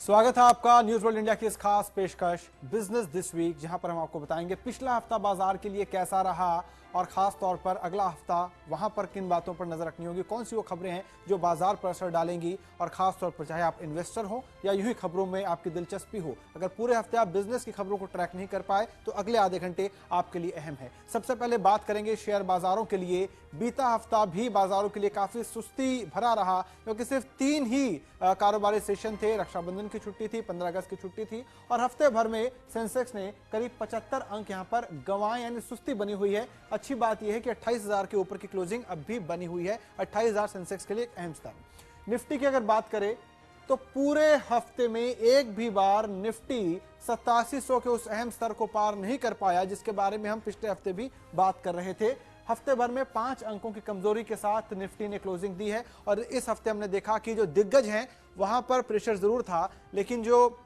स्वागत है आपका न्यूज वर्ल्ड इंडिया की इस खास पेशकश बिजनेस दिस वीक, जहां पर हम आपको बताएंगे पिछला हफ्ता बाजार के लिए कैसा रहा और खास तौर पर अगला हफ्ता वहां पर किन बातों पर नजर रखनी होगी, कौन सी वो खबरें हैं जो बाजार पर असर डालेंगी। और खास तौर पर चाहे आप इन्वेस्टर हो या यूं ही खबरों में आपकी दिलचस्पी हो, अगर पूरे हफ्ते आप बिजनेस की खबरों को ट्रैक नहीं कर पाए तो अगले आधे घंटे आपके लिए अहम है। सबसे पहले बात करेंगे शेयर बाजारों के लिए। बीता हफ्ता भी बाजारों के लिए काफी सुस्ती भरा रहा, क्योंकि सिर्फ 3 ही कारोबारी सेशन थे। रक्षाबंधन की छुट्टी थी, 15 अगस्त की छुट्टी थी और हफ्ते भर में सेंसेक्स ने करीब 75 अंक यहां पर गंवाए, यानी सुस्ती बनी हुई है। अच्छी बात यह है कि 28,000 के ऊपर की क्लोजिंग अब भी बनी हुई है। 28,000 सेंसेक्स के लिए एक अहम स्तर। निफ्टी की अगर बात करें तो पूरे हफ्ते में एक भी बार निफ्टी 8700 के उस अहम स्तर को पार नहीं कर पाया, जिसके बारे में हम पिछले हफ्ते भी बात कर रहे थे। हफ्ते भर में 5 अंकों की कमजोरी के साथ निफ्टी ने क्लोजिंग दी है और इस हफ्ते हमने देखा कि जो दिग्गज हैं वहां पर प्रेशर जरूर था, लेकिन जो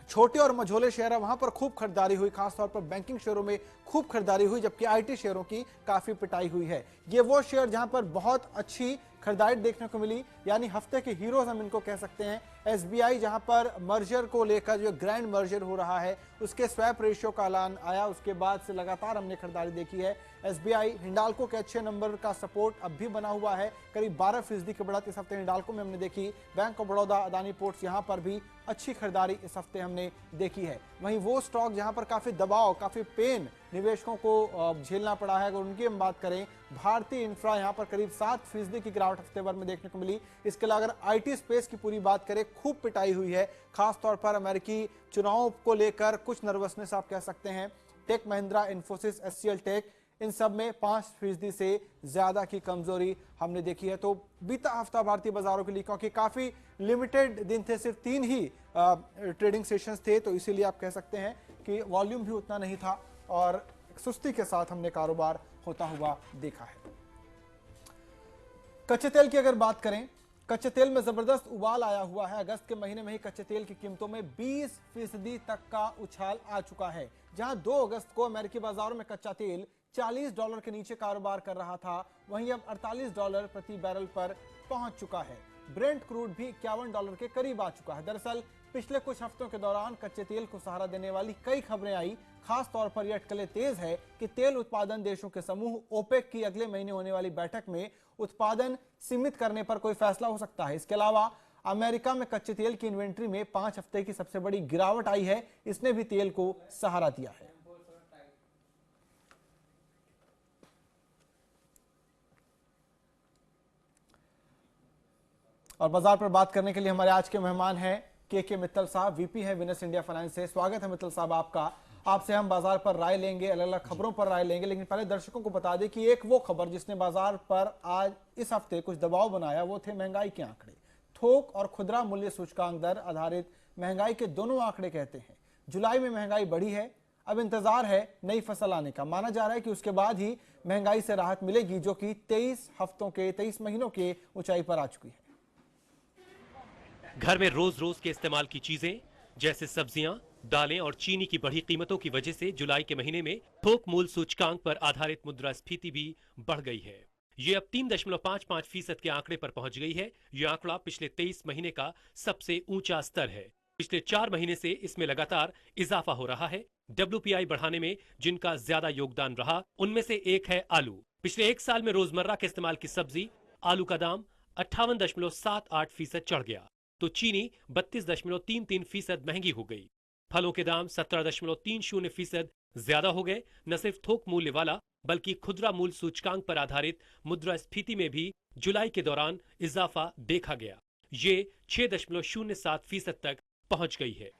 छोटे और मझोले शेयर है वहां पर खूब खरीदारी हुई। खासतौर पर बैंकिंग शेयरों में खूब खरीदारी हुई, जबकि आईटी शेयरों की काफी पिटाई हुई है। ये वो शेयर जहां पर बहुत अच्छी खरीदारी देखने को मिली, यानी हफ्ते के हीरोज हम इनको कह सकते हैं। एसबीआई जहां पर मर्जर को लेकर जो ग्रैंड मर्जर हो रहा है उसके स्वैप रेशियो का ऐलान आया, उसके बाद से लगातार हमने खरीदारी देखी है। एसबीआई हिंडाल्को के अच्छे नंबर का सपोर्ट अब भी बना हुआ है, करीब 12% की बढ़त इस हफ्ते हिंडाल्को में हमने देखी। Bank of Baroda, Adani ports, यहां पर भी अच्छी खरीदारी इस हफ्ते हमने देखी है। वहीं वो स्टॉक जहां पर काफी दबाव, काफी पेन निवेशकों को झेलना पड़ा है, अगर उनकी हम बात करें, भारतीय इंफ्रा यहां पर करीब 7% की गिरावट हफ्ते भर में देखने को मिली। इसके अलावा अगर आईटी स्पेस की पूरी बात करें, खूब पिटाई हुई है। खासतौर पर अमेरिकी चुनावों को लेकर कुछ नर्वसनेस आप कह सकते हैं। टेक महिंद्रा, इन्फोसिस, एचसीएल टेक, इन सब में 5% से ज्यादा की कमजोरी हमने देखी है। तो बीता हफ्ता भारतीय बाजारों के लिए, क्योंकि काफी लिमिटेड दिन थे, सिर्फ 3 ही ट्रेडिंग सेशंस थे, तो इसीलिए आप कह सकते हैं कि वॉल्यूम भी उतना नहीं था और सुस्ती के साथ हमने कारोबार होता हुआ देखा है। कच्चे तेल की अगर बात करें, कच्चे तेल में जबरदस्त उबाल आया हुआ है। अगस्त के महीने में ही कच्चे तेल की कीमतों में 20% तक का उछाल आ चुका है। जहां 2 अगस्त को अमेरिकी बाजारों में कच्चा तेल $40 के नीचे कारोबार कर रहा था, वहीं अब $48 प्रति बैरल पर पहुंच चुका है। ब्रेंट क्रूड भी $51 के करीब आ चुका है। दरअसल पिछले कुछ हफ्तों के दौरान कच्चे तेल को सहारा देने वाली कई खबरें आई। खास तौर पर यह अटकलें तेज है कि तेल उत्पादन देशों के समूह ओपेक की अगले महीने होने वाली बैठक में उत्पादन सीमित करने पर कोई फैसला हो सकता है। इसके अलावा अमेरिका में कच्चे तेल की इन्वेंट्री में 5 हफ्ते की सबसे बड़ी गिरावट आई है, इसने भी तेल को सहारा दिया है। और बाजार पर बात करने के लिए हमारे आज के मेहमान हैं के मित्तल साहब, वीपी है विनस इंडिया फाइनेंस से। स्वागत है मित्तल साहब आपका। आपसे हम बाजार पर राय लेंगे, अलग अलग खबरों पर राय लेंगे, लेकिन पहले दर्शकों को बता दें कि एक वो खबर जिसने बाजार पर आज इस हफ्ते कुछ दबाव बनाया वो थे महंगाई के आंकड़े। थोक और खुदरा मूल्य सूचकांक दर आधारित महंगाई के दोनों आंकड़े कहते हैं जुलाई में महंगाई बढ़ी है। अब इंतजार है नई फसल आने का। माना जा रहा है कि उसके बाद ही महंगाई से राहत मिलेगी, जो कि 23 महीनों के ऊंचाई पर आ चुकी है। घर में रोज रोज के इस्तेमाल की चीजें जैसे सब्जियां, दालें और चीनी की बढ़ी कीमतों की वजह से जुलाई के महीने में थोक मूल्य सूचकांक पर आधारित मुद्रास्फीति भी बढ़ गई है। ये अब 3.55% के आंकड़े पर पहुंच गई है। ये आंकड़ा पिछले 23 महीने का सबसे ऊंचा स्तर है। पिछले 4 महीने से इसमें लगातार इजाफा हो रहा है। WPI बढ़ाने में जिनका ज्यादा योगदान रहा उनमें से एक है आलू। पिछले 1 साल में रोजमर्रा के इस्तेमाल की सब्जी आलू का दाम 58.78% चढ़ गया, तो चीनी 32.33% महंगी हो गई। फलों के दाम 17.30% ज्यादा हो गए। न सिर्फ थोक मूल्य वाला बल्कि खुदरा मूल्य सूचकांक पर आधारित मुद्रास्फीति में भी जुलाई के दौरान इजाफा देखा गया। ये 6.07% तक पहुंच गई है।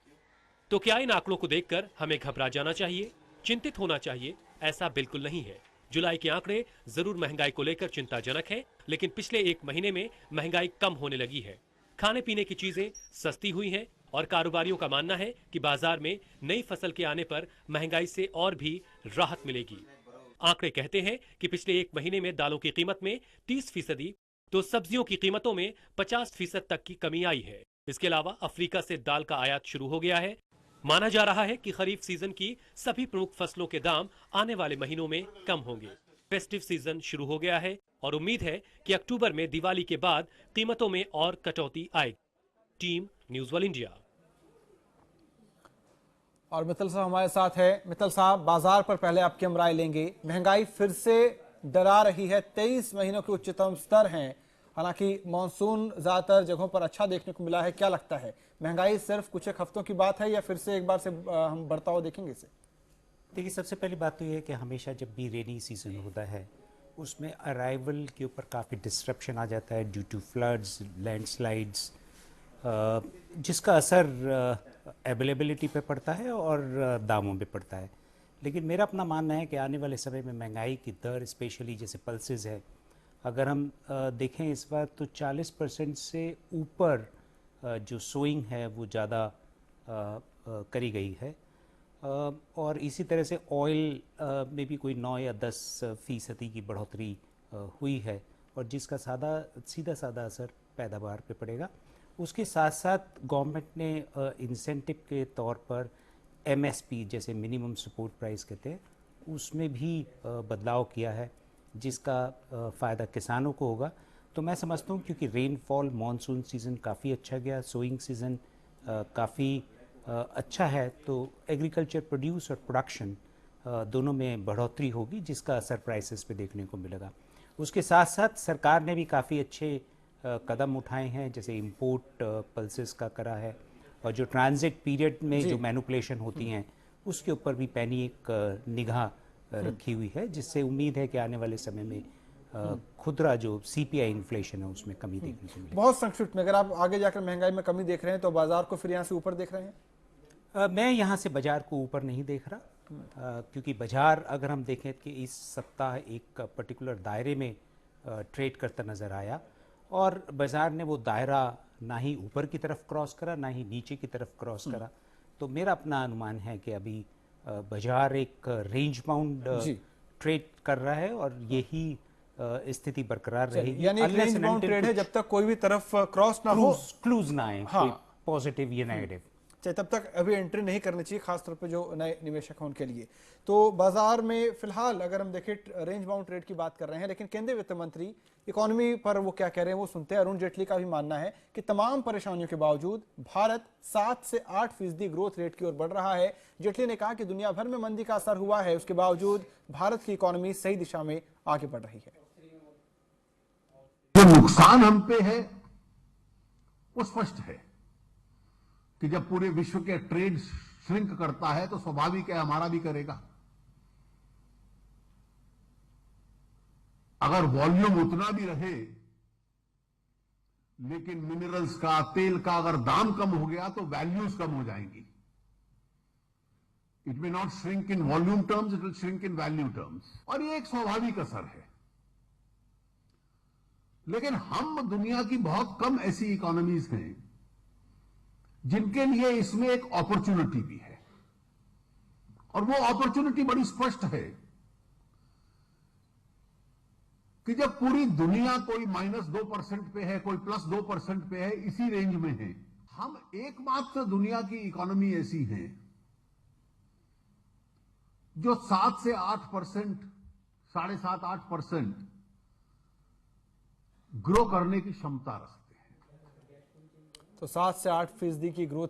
तो क्या इन आंकड़ों को देखकर हमें घबरा जाना चाहिए, चिंतित होना चाहिए? ऐसा बिल्कुल नहीं है। जुलाई के आंकड़े जरूर महंगाई को लेकर चिंताजनक हैं, लेकिन पिछले 1 महीने में महंगाई कम होने लगी है। खाने पीने की चीजें सस्ती हुई हैं और कारोबारियों का मानना है कि बाजार में नई फसल के आने पर महंगाई से और भी राहत मिलेगी। आंकड़े कहते हैं कि पिछले 1 महीने में दालों की कीमत में 30%, तो सब्जियों की कीमतों में 50% तक की कमी आई है। इसके अलावा अफ्रीका से दाल का आयात शुरू हो गया है। माना जा रहा है कि खरीफ सीजन की सभी प्रमुख फसलों के दाम आने वाले महीनों में कम होंगे। फेस्टिव सीजन शुरू हो गया है और उम्मीद है कि अक्टूबर में दिवाली के बाद कीमतों में और कटौती आएगी। Team news world India. और मित्तल साहब हमारे साथ है। मित्तल साहब, बाजार पर पहले आपकी हम राय लेंगे। महंगाई फिर से डरा रही है, 23 महीनों के उच्चतम स्तर हैं। हालांकि मानसून ज्यादातर जगहों पर अच्छा देखने को मिला है। क्या लगता है, महंगाई सिर्फ कुछ एक हफ्तों की बात है या फिर से एक बार से हम बढ़ता हुआ देखेंगे इसे? देखिए, सबसे पहली बात तो ये है कि हमेशा जब भी रेनी सीज़न होता है उसमें अराइवल के ऊपर काफ़ी डिस्ट्रप्शन आ जाता है ड्यू टू फ्लड्स, लैंडस्लाइड्स, जिसका असर अवेलेबिलिटी पे पड़ता है और दामों पे पड़ता है। लेकिन मेरा अपना मानना है कि आने वाले समय में महंगाई की दर, स्पेशली जैसे पल्सेस है, अगर हम देखें इस बार तो 40% से ऊपर जो सोइंग है वो ज़्यादा करी गई है। और इसी तरह से ऑयल में भी कोई 9 या 10% की बढ़ोतरी हुई है, और जिसका सीधा साधा असर पैदावार पे पड़ेगा। उसके साथ साथ गवर्नमेंट ने इंसेंटिव के तौर पर एमएसपी, जैसे मिनिमम सपोर्ट प्राइस कहते हैं, उसमें भी बदलाव किया है, जिसका फ़ायदा किसानों को होगा। तो मैं समझता हूँ क्योंकि रेनफॉल, मानसून सीज़न काफ़ी अच्छा गया, सोइंग सीज़न काफ़ी अच्छा है, तो एग्रीकल्चर प्रोड्यूस और प्रोडक्शन दोनों में बढ़ोतरी होगी, जिसका असर प्राइसेस पे देखने को मिलेगा। उसके साथ साथ सरकार ने भी काफ़ी अच्छे कदम उठाए हैं, जैसे इंपोर्ट पल्सेस का करा है, और जो ट्रांजिट पीरियड में जो मैनिपुलेशन होती हैं उसके ऊपर भी पैनी एक निगाह रखी हुई है, जिससे उम्मीद है कि आने वाले समय में खुदरा जो सीपीआई इन्फ्लेशन है उसमें कमी देखने को मिलेगी। बहुत संक्षिप्त में, अगर आप आगे जाकर महंगाई में कमी देख रहे हैं तो बाजार को फिर यहाँ से ऊपर देख रहे हैं? मैं यहाँ से बाजार को ऊपर नहीं देख रहा, क्योंकि बाजार अगर हम देखें कि इस सप्ताह एक पर्टिकुलर दायरे में ट्रेड करता नज़र आया, और बाजार ने वो दायरा ना ही ऊपर की तरफ क्रॉस करा ना ही नीचे की तरफ क्रॉस करा। तो मेरा अपना अनुमान है कि अभी बाजार एक रेंज बाउंड ट्रेड कर रहा है, और यही स्थिति बरकरार रहेगी। यानी एक रेंज बाउंड ट्रेड है, जब तक कोई भी तरफ क्रॉस ना हो, क्लूज ना आए, हाँ, पॉजिटिव या नेगेटिव, तब तक अभी एंट्री नहीं करनी चाहिए, खासतौर पे जो नए निवेशक हैं उनके लिए। तो बाजार में फिलहाल अगर हम देखें, रेंज बाउंड ट्रेड की बात कर रहे हैं, लेकिन केंद्रीय वित्त मंत्री इकोनॉमी पर वो क्या कह रहे हैं वो सुनते हैं। अरुण जेटली का भी मानना है कि तमाम परेशानियों के बावजूद भारत 7 से 8% ग्रोथ रेट की ओर बढ़ रहा है। जेटली ने कहा कि दुनिया भर में मंदी का असर हुआ है, उसके बावजूद भारत की इकोनॉमी सही दिशा में आगे बढ़ रही है। जो नुकसान हम पे है वो स्पष्ट है कि जब पूरे विश्व के ट्रेड श्रिंक करता है तो स्वाभाविक है हमारा भी करेगा। अगर वॉल्यूम उतना भी रहे, लेकिन मिनरल्स का, तेल का अगर दाम कम हो गया तो वैल्यूज कम हो जाएंगी। It may not shrink in volume terms, it will shrink in value terms, और ये एक स्वाभाविक असर है। लेकिन हम दुनिया की बहुत कम ऐसी इकोनॉमीज हैं जिनके लिए इसमें एक अपॉर्चुनिटी भी है, और वो अपॉर्चुनिटी बड़ी स्पष्ट है कि जब पूरी दुनिया कोई -2% पे है, कोई +2% पे है, इसी रेंज में है, हम एकमात्र दुनिया की इकोनॉमी ऐसी है जो 7 से 8%, 7.5-8% ग्रो करने की क्षमता रखते हैं। तो 7 से 8% की ग्रोथ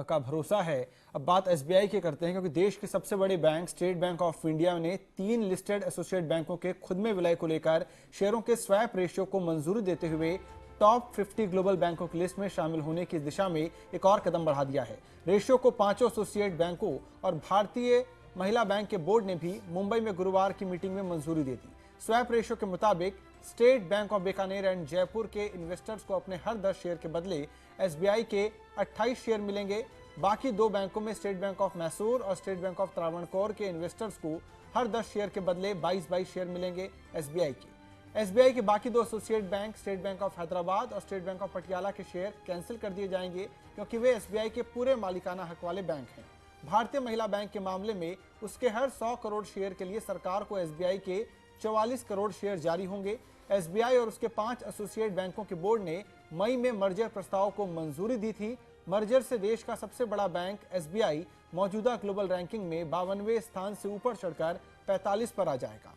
का भरोसा है। अब बात एसबीआई की करते हैं, क्योंकि देश के सबसे बड़े bank state bank of India ने 3 लिस्टेड एसोसिएट बैंकों के खुद में विलय को लेकर शेयरों के स्वैप रेशियो को मंजूरी देते हुए टॉप 50 ग्लोबल बैंकों की लिस्ट में शामिल होने की दिशा में एक और कदम बढ़ा दिया है। रेशियो को 5 एसोसिएट बैंकों और भारतीय महिला बैंक के बोर्ड ने भी मुंबई में गुरुवार की मीटिंग में मंजूरी दे दी। स्वैप रेशियो के मुताबिक state bank of Bikaner and Jaipur के इन्वेस्टर्स को अपने हर 10 शेयर के बदले एसबीआई के 28 शेयर मिलेंगे। बाकी 2 बैंकों में स्टेट बैंक ऑफ मैसूर और स्टेट बैंक ऑफ त्रावणकोर के इन्वेस्टर्स को हर 10 शेयर के बदले 22 शेयर मिलेंगे एसबीआई के। एसबीआई के बाकी 2 associate bank state bank of Hyderabad और स्टेट बैंक ऑफ पटियाला के शेयर कैंसिल कर दिए जाएंगे, क्योंकि वे एसबीआई के पूरे मालिकाना हक वाले बैंक हैं। भारतीय महिला बैंक के मामले में उसके हर 100 करोड़ शेयर के लिए सरकार को एसबीआई के 44 करोड़ शेयर जारी होंगे। एसबीआई और उसके 5 एसोसिएट बैंकों के बोर्ड ने मई में मर्जर प्रस्ताव को मंजूरी दी थी। मर्जर से देश का सबसे बड़ा बैंक एसबीआई मौजूदा ग्लोबल रैंकिंग में 52वें स्थान से ऊपर चढ़कर 45 पर आ जाएगा।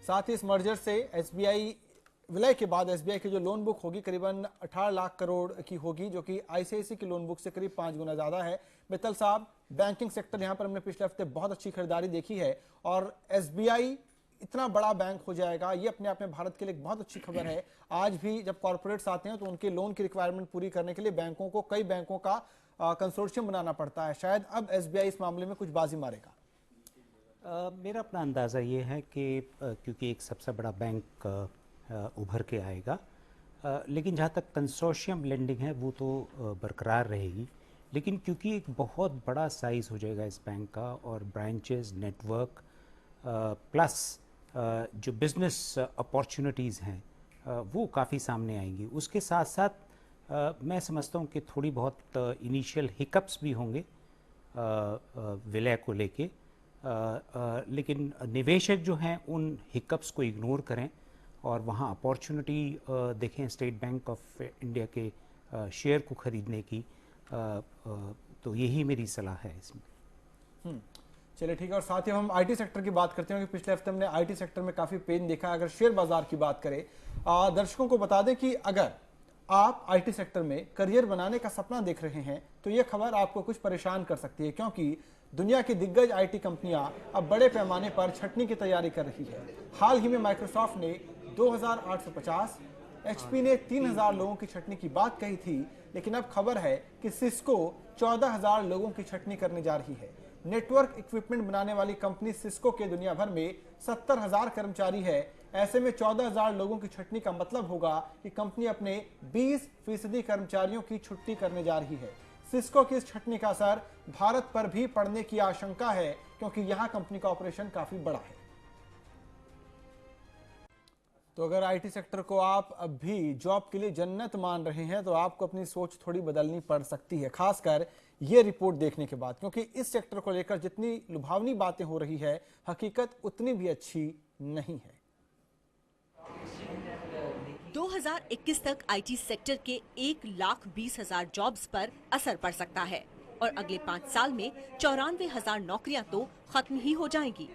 साथ ही इस मर्जर से एसबीआई विलय के बाद एसबीआई की जो लोन बुक होगी करीबन 18 लाख करोड़ की होगी, जो कि आईसीआईसी की लोन बुक से करीब 5 गुना ज्यादा है। मित्तल साहब, बैंकिंग सेक्टर यहां पर हमने पिछले हफ्ते बहुत अच्छी खरीदारी देखी है और एसबीआई इतना बड़ा बैंक हो जाएगा, ये अपने आप में भारत के लिए एक बहुत अच्छी खबर है। आज भी जब कॉर्पोरेट्स आते हैं तो उनके लोन की रिक्वायरमेंट पूरी करने के लिए बैंकों को कई बैंकों का कंसोर्शियम बनाना पड़ता है। शायद अब एसबीआई इस मामले में कुछ बाजी मारेगा। मेरा अपना अंदाज़ा ये है कि क्योंकि एक सबसे बड़ा बैंक उभर के आएगा, लेकिन जहाँ तक कंसोर्शियम लेंडिंग है वो तो बरकरार रहेगी, लेकिन क्योंकि एक बहुत बड़ा साइज़ हो जाएगा इस बैंक का और ब्रांचेस नेटवर्क प्लस जो बिज़नेस अपॉर्चुनिटीज़ हैं वो काफ़ी सामने आएंगी। उसके साथ साथ मैं समझता हूँ कि थोड़ी बहुत इनिशियल हिकअप्स भी होंगे विलय को लेके, लेकिन निवेशक जो हैं उन हिकअप्स को इग्नोर करें और वहाँ अपॉर्चुनिटी देखें स्टेट बैंक ऑफ इंडिया के शेयर को ख़रीदने की। तो यही मेरी सलाह है इसमें। चलिए ठीक है, और साथ ही हम आईटी सेक्टर की बात करते हैं कि पिछले हफ्ते हमने आईटी सेक्टर में काफ़ी पेन देखा। अगर शेयर बाजार की बात करें, दर्शकों को बता दें कि अगर आप आईटी सेक्टर में करियर बनाने का सपना देख रहे हैं तो ये खबर आपको कुछ परेशान कर सकती है, क्योंकि दुनिया की दिग्गज आईटी कंपनियां अब बड़े पैमाने पर छंटनी की तैयारी कर रही है। हाल ही में माइक्रोसॉफ्ट ने 2850, एचपी ने 3000 लोगों की छंटनी की बात कही थी, लेकिन अब खबर है कि सिस्को 14000 लोगों की छंटनी करने जा रही है। नेटवर्क इक्विपमेंट बनाने वाली कंपनी सिस्को के दुनिया भर में 70,000 कर्मचारी है। ऐसे में 14,000 लोगों की छंटनी का मतलब होगा कि कंपनी अपने 20% कर्मचारियों की छुट्टी करने जा रही है। सिस्को की इस छंटनी का असर भारत पर भी पड़ने की आशंका है, क्योंकि यहां कंपनी का ऑपरेशन काफी बड़ा है। तो अगर आईटी सेक्टर को आप अब भी जॉब के लिए जन्नत मान रहे हैं तो आपको अपनी सोच थोड़ी बदलनी पड़ सकती है, खासकर ये रिपोर्ट देखने के बाद, क्योंकि इस सेक्टर को लेकर जितनी लुभावनी बातें हो रही है, हकीकत उतनी भी अच्छी नहीं है। 2021 तक आईटी सेक्टर के 1,20,000 जॉब्स पर असर पड़ सकता है और अगले 5 साल में 94,000 नौकरियां तो खत्म ही हो जाएंगी।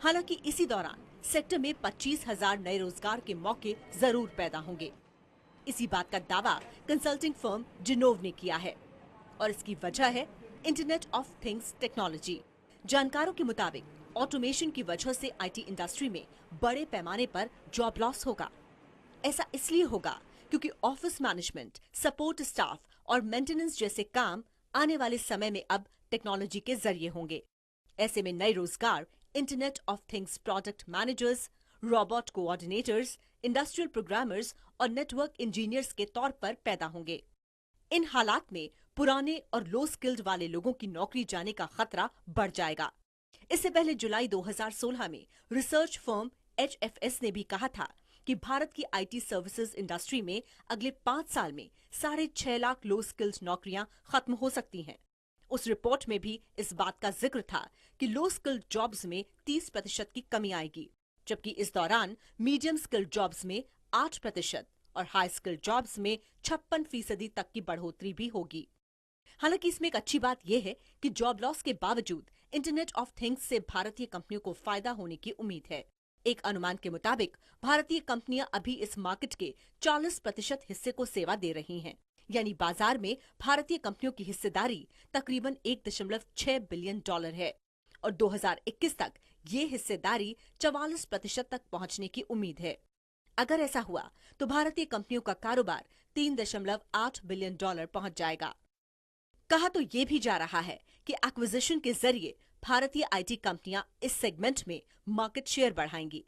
हालांकि इसी दौरान सेक्टर में 25,000 नए रोजगार के मौके जरूर पैदा होंगे। इसी बात का दावा कंसल्टिंग फर्म जिनोव ने किया है और इसकी वजह है इंटरनेट ऑफ थिंग्स टेक्नोलॉजी। जानकारों के मुताबिक ऑटोमेशन की वजह से आईटी इंडस्ट्री में बड़े पैमाने पर जॉब लॉस होगा। ऐसा इसलिए होगा क्योंकि ऑफिस मैनेजमेंट, सपोर्ट स्टाफ और मेंटेनेंस जैसे काम आने वाले समय में अब टेक्नोलॉजी के जरिए होंगे। ऐसे में नए रोजगार internet of things product managers, robot coordinators, industrial programmers और नेटवर्क इंजीनियर्स के तौर पर पैदा होंगे। इन हालात में पुराने और लो स्किल्ड वाले लोगों की नौकरी जाने का खतरा बढ़ जाएगा। इससे पहले जुलाई 2016 में रिसर्च फर्म HFS ने भी कहा था कि भारत की आईटी सर्विसेज इंडस्ट्री में अगले 5 साल में 6.5 लाख लो स्किल्ड नौकरियां खत्म हो सकती हैं। उस रिपोर्ट में भी इस बात का जिक्र था कि लो स्किल्ड जॉब्स में 30% की कमी आएगी, जबकि इस दौरान मीडियम स्किल्ड जॉब्स में 8% और हाई स्किल्ड जॉब्स में 56% तक की बढ़ोतरी भी होगी। हालांकि इसमें एक अच्छी बात यह है कि जॉब लॉस के बावजूद इंटरनेट ऑफ थिंग्स से भारतीय कंपनियों को फायदा होने की उम्मीद है। एक अनुमान के मुताबिक भारतीय कंपनियां अभी इस मार्केट के 40% हिस्से को सेवा दे रही हैं, यानी बाजार में भारतीय कंपनियों की हिस्सेदारी तकरीबन $1.6 बिलियन है और 2021 तक ये हिस्सेदारी 44% तक पहुंचने की उम्मीद है। अगर ऐसा हुआ तो भारतीय कंपनियों का कारोबार $3.8 बिलियन पहुंच जाएगा। कहा तो ये भी जा रहा है कि एक्विजिशन के जरिए भारतीय आईटी कंपनियां इस सेगमेंट में मार्केट शेयर बढ़ाएंगी।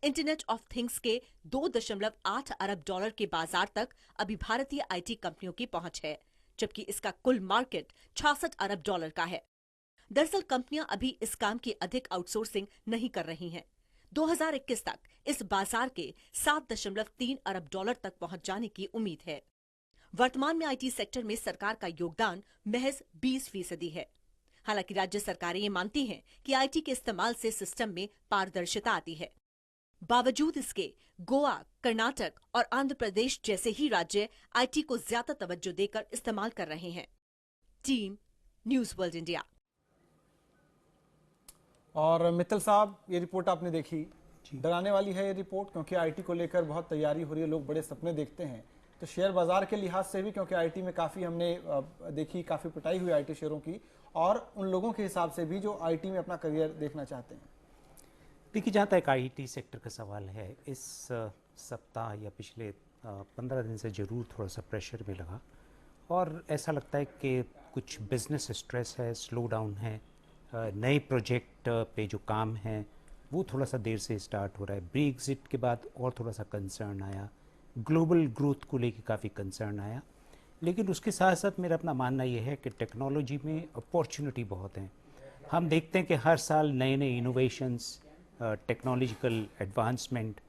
इंटरनेट ऑफ थिंग्स के $2.8 अरब के बाजार तक अभी भारतीय आईटी कंपनियों की पहुंच है, जबकि इसका कुल मार्केट $66 अरब का है। दरअसल कंपनियां अभी इस काम की अधिक आउटसोर्सिंग नहीं कर रही हैं। 2021 तक इस बाजार के $7.3 अरब तक पहुंच जाने की उम्मीद है। वर्तमान में आईटी सेक्टर में सरकार का योगदान महज 20% है। हालांकि राज्य सरकारें ये मानती हैं कि आईटी के इस्तेमाल से सिस्टम में पारदर्शिता आती है। बावजूद इसके गोवा, कर्नाटक और आंध्र प्रदेश जैसे ही राज्य आईटी को ज्यादा तवज्जो देकर इस्तेमाल कर रहे हैं। Team news world India. और मित्तल साहब, ये रिपोर्ट आपने देखी, डराने वाली है ये रिपोर्ट, क्योंकि आईटी को लेकर बहुत तैयारी हो रही है, लोग बड़े सपने देखते हैं। तो शेयर बाजार के लिहाज से भी, क्योंकि आईटी में काफ़ी हमने देखी, काफ़ी पिटाई हुई आईटी शेयरों की, और उन लोगों के हिसाब से भी जो आईटी में अपना करियर देखना चाहते हैं। देखिए, जहाँ तक आईटी सेक्टर का सवाल है, इस सप्ताह या पिछले 15 दिन से ज़रूर थोड़ा सा प्रेशर भी लगा, और ऐसा लगता है कि कुछ बिजनेस स्ट्रेस है, स्लो डाउन है, नए प्रोजेक्ट पे जो काम है वो थोड़ा सा देर से स्टार्ट हो रहा है। ब्रेक्जिट के बाद और थोड़ा सा कंसर्न आया, ग्लोबल ग्रोथ को लेके काफ़ी कंसर्न आया, लेकिन उसके साथ साथ मेरा अपना मानना ये है कि टेक्नोलॉजी में अपॉर्चुनिटी बहुत हैं। हम देखते हैं कि हर साल नए नए इनोवेशंस, टेक्नोलॉजिकल एडवांसमेंट,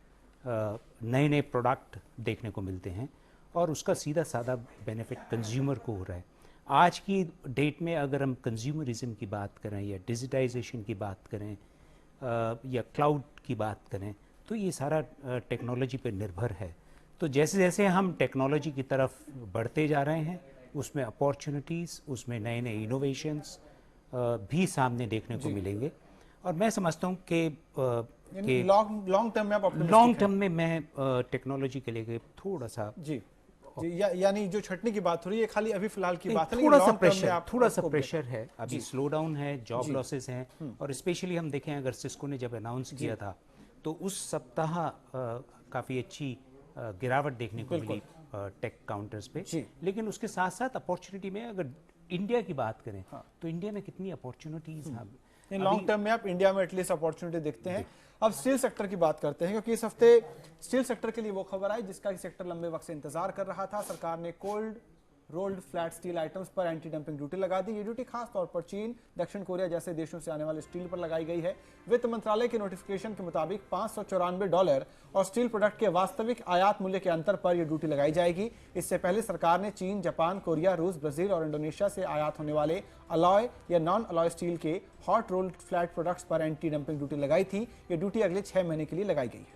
नए नए प्रोडक्ट देखने को मिलते हैं, और उसका सीधा साधा बेनिफिट कंज्यूमर को हो रहा है। आज की डेट में अगर हम कंज्यूमरिज्म की बात करें या डिजिटाइजेशन की बात करें या क्लाउड की बात करें, तो ये सारा टेक्नोलॉजी पे निर्भर है। तो जैसे जैसे हम टेक्नोलॉजी की तरफ बढ़ते जा रहे हैं, उसमें अपॉर्चुनिटीज़, उसमें नए नए इनोवेशंस भी सामने देखने को मिलेंगे। और मैं समझता हूँ कि लॉन्ग टर्म में आप लॉन्ग टर्म में मैं टेक्नोलॉजी के लिए थोड़ा सा जी यानी जो छटनी की बात हो रही है खाली अभी फिलहाल की बात है, थोड़ा सा प्रेशर है, अभी स्लो डाउन है, जॉब लॉसेस हैं, और स्पेशली हम देखें अगर सिस्को ने जब अनाउंस किया था तो उस सप्ताह काफ़ी अच्छी गिरावट देखने को मिली टेक काउंटर्स पे। लेकिन उसके साथ साथ अपॉर्चुनिटी में अगर इंडिया की बात करें तो इंडिया में कितनी अपॉर्चुनिटीज हैं। लॉन्ग टर्म में आप इंडिया में एटलीस्ट अपॉर्चुनिटी देखते हैं। अब स्टील सेक्टर की बात करते हैं, क्योंकि इस हफ्ते स्टील सेक्टर के लिए वो खबर आई जिसका कि सेक्टर लंबे वक्त से इंतजार कर रहा था। सरकार ने cold rolled flat steel items पर एंटी डंपिंग ड्यूटी लगा दी। ये ड्यूटी खास तौर पर चीन, दक्षिण कोरिया जैसे देशों से आने वाले स्टील पर लगाई गई है। वित्त मंत्रालय के नोटिफिकेशन के मुताबिक $594 और स्टील प्रोडक्ट के वास्तविक आयात मूल्य के अंतर पर यह ड्यूटी लगाई जाएगी। इससे पहले सरकार ने चीन, जापान, कोरिया, रूस, ब्राजील और इंडोनेशिया से आयात होने वाले अलॉय या नॉन अलॉय स्टील के हॉट रोल्ड फ्लैट प्रोडक्ट्स पर एंटी डंपिंग ड्यूटी लगाई थी। ये ड्यूटी अगले 6 महीने के लिए लगाई गई है।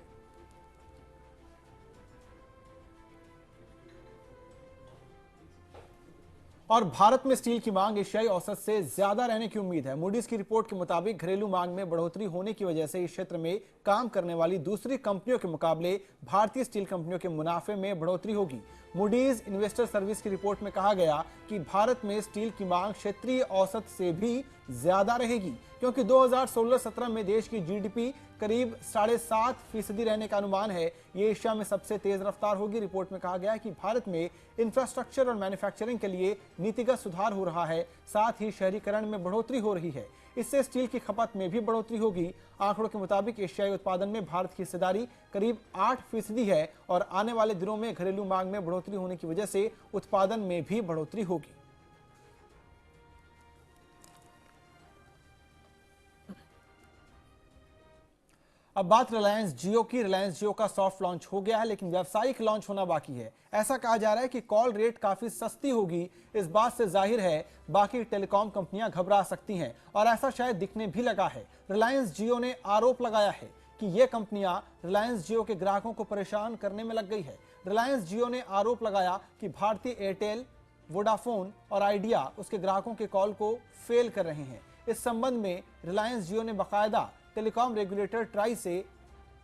और भारत में स्टील की मांग एशियाई औसत से ज्यादा रहने की उम्मीद है। मूडीज की रिपोर्ट के मुताबिक घरेलू मांग में बढ़ोतरी होने की वजह से इस क्षेत्र में काम करने वाली दूसरी कंपनियों के मुकाबले भारतीय स्टील कंपनियों के मुनाफे में बढ़ोतरी होगी। मूडीज इन्वेस्टर सर्विस की रिपोर्ट में कहा गया कि भारत में स्टील की मांग क्षेत्रीय औसत से भी ज्यादा रहेगी, क्योंकि 2016-17 में देश की जीडीपी करीब 7.5% रहने का अनुमान है। ये एशिया में सबसे तेज रफ्तार होगी। रिपोर्ट में कहा गया है कि भारत में इंफ्रास्ट्रक्चर और मैन्युफैक्चरिंग के लिए नीतिगत सुधार हो रहा है, साथ ही शहरीकरण में बढ़ोतरी हो रही है। इससे स्टील की खपत में भी बढ़ोतरी होगी। आंकड़ों के मुताबिक एशियाई उत्पादन में भारत की हिस्सेदारी करीब 8% है और आने वाले दिनों में घरेलू मांग में बढ़ोतरी होने की वजह से उत्पादन में भी बढ़ोतरी होगी। अब बात रिलायंस जियो की। रिलायंस जियो का सॉफ्ट लॉन्च हो गया है, लेकिन व्यावसायिक लॉन्च होना बाकी है। ऐसा कहा जा रहा है कि कॉल रेट काफी सस्ती होगी। इस बात से जाहिर है बाकी टेलीकॉम कंपनियां घबरा सकती हैं, और ऐसा शायद दिखने भी लगा है। रिलायंस जियो ने आरोप लगाया है कि ये कंपनियां रिलायंस जियो के ग्राहकों को परेशान करने में लग गई है। रिलायंस जियो ने आरोप लगाया कि भारतीय एयरटेल, वोडाफोन और आइडिया उसके ग्राहकों के कॉल को फेल कर रहे हैं। इस संबंध में रिलायंस जियो ने बाकायदा टेलीकॉम रेगुलेटर ट्राई से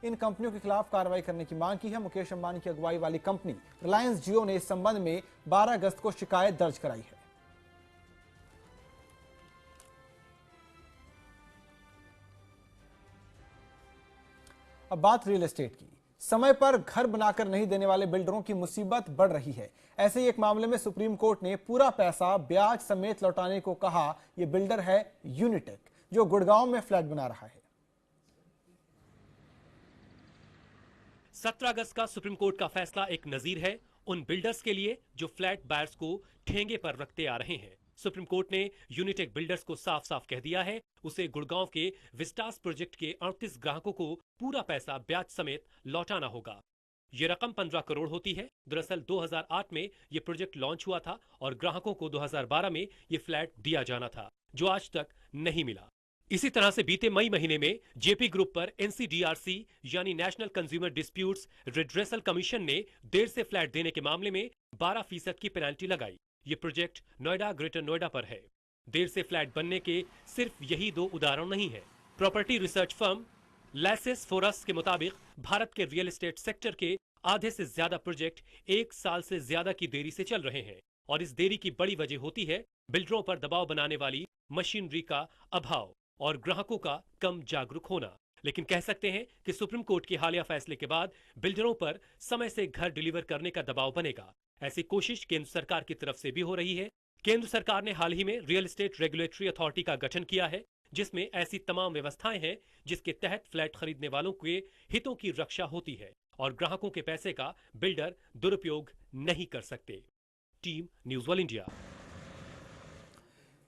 इन कंपनियों के खिलाफ कार्रवाई करने की मांग की है। मुकेश अंबानी की अगुवाई वाली कंपनी रिलायंस जियो ने इस संबंध में 12 अगस्त को शिकायत दर्ज कराई है। अब बात रियल एस्टेट की। समय पर घर बनाकर नहीं देने वाले बिल्डरों की मुसीबत बढ़ रही है। ऐसे ही एक मामले में सुप्रीम कोर्ट ने पूरा पैसा ब्याज समेत लौटाने को कहा। यह बिल्डर है यूनिटेक, जो गुड़गांव में फ्लैट बना रहा है। 17 अगस्त का सुप्रीम कोर्ट का फैसला एक नजीर है उन बिल्डर्स के लिए जो फ्लैट बायर्स को ठेंगे पर रखते आ रहे हैं। सुप्रीम कोर्ट ने यूनिटेक बिल्डर्स को साफ साफ कह दिया है उसे गुड़गांव के विस्टास प्रोजेक्ट के 38 ग्राहकों को पूरा पैसा ब्याज समेत लौटाना होगा। ये रकम 15 करोड़ होती है। दरअसल 2008 में ये प्रोजेक्ट लॉन्च हुआ था और ग्राहकों को 2012 में ये फ्लैट दिया जाना था, जो आज तक नहीं मिला। इसी तरह से बीते मई महीने में जेपी ग्रुप पर एनसीडीआरसी यानी national consumer disputes redressal commission ने देर से फ्लैट देने के मामले में 12% की पेनल्टी लगाई। ये प्रोजेक्ट नोएडा, ग्रेटर नोएडा पर है। देर से फ्लैट बनने के सिर्फ यही 2 उदाहरण नहीं है। Property research firm Liases Foras के मुताबिक भारत के रियल एस्टेट सेक्टर के आधे से ज्यादा प्रोजेक्ट 1 साल से ज्यादा की देरी से चल रहे हैं और इस देरी की बड़ी वजह होती है बिल्डरों पर दबाव बनाने वाली मशीनरी का अभाव और ग्राहकों का कम जागरूक होना। लेकिन कह सकते हैं कि सुप्रीम कोर्ट के हालिया फैसले के बाद बिल्डरों पर समय से घर डिलीवर करने का दबाव बनेगा। ऐसी कोशिश केंद्र सरकार की तरफ से भी हो रही है। केंद्र सरकार ने हाल ही में रियल एस्टेट रेगुलेटरी अथॉरिटी का गठन किया है, जिसमें ऐसी तमाम व्यवस्थाएं हैं जिसके तहत फ्लैट खरीदने वालों के हितों की रक्षा होती है और ग्राहकों के पैसे का बिल्डर दुरुपयोग नहीं कर सकते। Team news world India.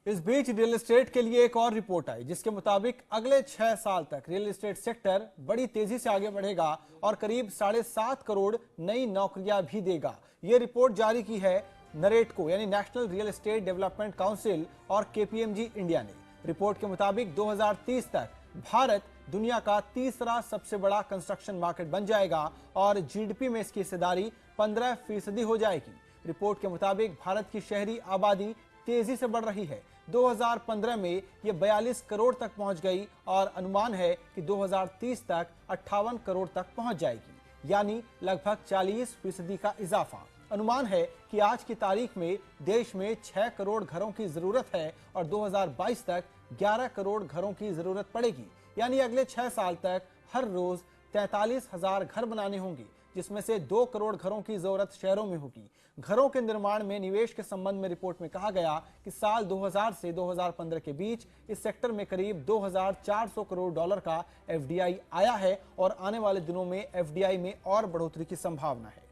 इस बीच रियल एस्टेट के लिए एक और रिपोर्ट आई जिसके मुताबिक अगले 6 साल तक रियल एस्टेट सेक्टर बड़ी तेजी से आगे बढ़ेगा और करीब 7.5 करोड़ नई नौकरियां भी देगा। यह रिपोर्ट जारी की है नरेटको यानी national real estate development council और केपीएमजी इंडिया ने। रिपोर्ट के मुताबिक 2030 तक भारत दुनिया का तीसरा सबसे बड़ा कंस्ट्रक्शन मार्केट बन जाएगा और जीडीपी में इसकी हिस्सेदारी 15% हो जाएगी। रिपोर्ट के मुताबिक भारत की शहरी आबादी तेजी से बढ़ रही है। 2015 में ये 42 करोड़ तक पहुंच गई और अनुमान है कि 2030 तक 58 करोड़ तक पहुंच जाएगी, यानी लगभग 40% का इजाफा। अनुमान है कि आज की तारीख में देश में 6 करोड़ घरों की जरूरत है और 2022 तक 11 करोड़ घरों की जरूरत पड़ेगी, यानी अगले 6 साल तक हर रोज 43,000 घर बनाने होंगे, जिसमें से 2 करोड़ घरों की जरूरत शहरों में होगी। घरों के निर्माण में निवेश के संबंध में रिपोर्ट में कहा गया कि साल 2000 से 2015 के बीच इस सेक्टर में करीब $2,400 करोड़ का एफडीआई आया है और आने वाले दिनों में एफडीआई में और बढ़ोतरी की संभावना है।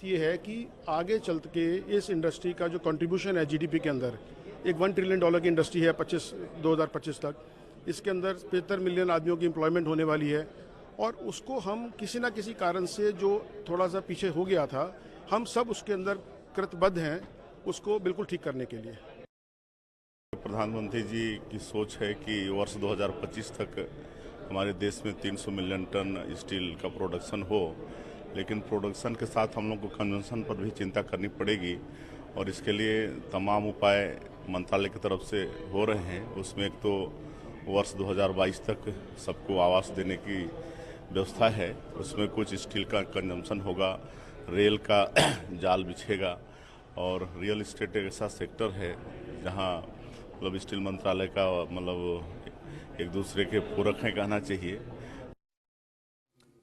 ये है कि आगे चल के इस इंडस्ट्री का जो कंट्रीब्यूशन है जीडीपी के अंदर, एक $1 ट्रिलियन की इंडस्ट्री है 2025 तक, इसके अंदर 75 मिलियन आदमियों की एम्प्लॉयमेंट होने वाली है और उसको हम किसी ना किसी कारण से जो थोड़ा सा पीछे हो गया था, हम सब उसके अंदर कृतबद्ध हैं उसको बिल्कुल ठीक करने के लिए। प्रधानमंत्री जी की सोच है कि वर्ष 2025 तक हमारे देश में 300 मिलियन टन स्टील का प्रोडक्शन हो, लेकिन प्रोडक्शन के साथ हम लोग को कंजम्पशन पर भी चिंता करनी पड़ेगी और इसके लिए तमाम उपाय मंत्रालय की तरफ से हो रहे हैं। उसमें एक तो वर्ष 2022 तक सबको आवास देने की व्यवस्था है, उसमें कुछ स्टील का कंजम्पशन होगा, रेल का जाल बिछेगा और रियल एस्टेट एक ऐसा सेक्टर है जहां मतलब स्टील मंत्रालय का मतलब एक दूसरे के पूरक है कहना चाहिए।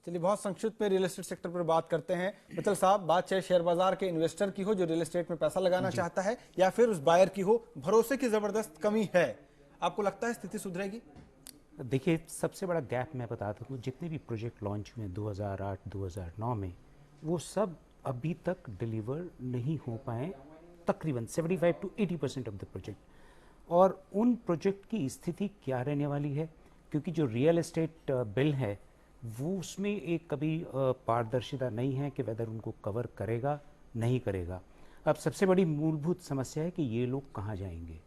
चलिए, बहुत संक्षिप्त में रियल एस्टेट सेक्टर पर बात करते हैं। मित्तल साहब, बात चाहे शेयर बाजार के इन्वेस्टर की हो जो रियल एस्टेट में पैसा लगाना चाहता है या फिर उस बायर की हो, भरोसे की जबरदस्त कमी है। आपको लगता है स्थिति सुधरेगी? देखिए, सबसे बड़ा गैप मैं बताता हूँ, जितने भी प्रोजेक्ट लॉन्च हुए 2008-2009 में, वो सब अभी तक डिलीवर नहीं हो पाए, तकरीबन 75 to 80% ऑफ द प्रोजेक्ट। और उन प्रोजेक्ट की स्थिति क्या रहने वाली है, क्योंकि जो रियल एस्टेट बिल है वो उसमें एक कभी पारदर्शिता नहीं है कि वेदर उनको कवर करेगा नहीं करेगा। अब सबसे बड़ी मूलभूत समस्या है कि ये लोग कहाँ जाएंगे,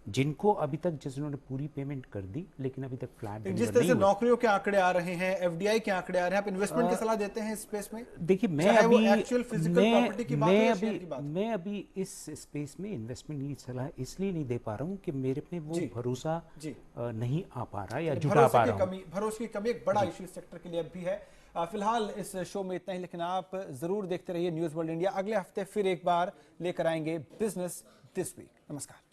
जिनको अभी तक जिन्होंने पूरी पेमेंट कर दी लेकिन अभी तक फ्लैट जिस तरह से नौकरियों के आंकड़े आ रहे हैं, एफडीआई के आंकड़े आ रहे हैं, आप इन्वेस्टमेंट की सलाह देते हैं इस स्पेस में? देखिए, मैं अभी इस स्पेस में इन्वेस्टमेंट की सलाह इसलिए नहीं दे पा रहा हूँ कि मेरे पे वो भरोसा नहीं आ पा रहा या जुटा पा रहा हूँ। भरोसे की कमी एक बड़ा इश्यू सेक्टर के लिए अब भी है। फिलहाल इस शो में इतना ही, लेकिन आप जरूर देखते रहिए न्यूज़ वर्ल्ड इंडिया। अगले हफ्ते फिर एक बार लेकर आएंगे बिजनेस दिस वीक। नमस्कार।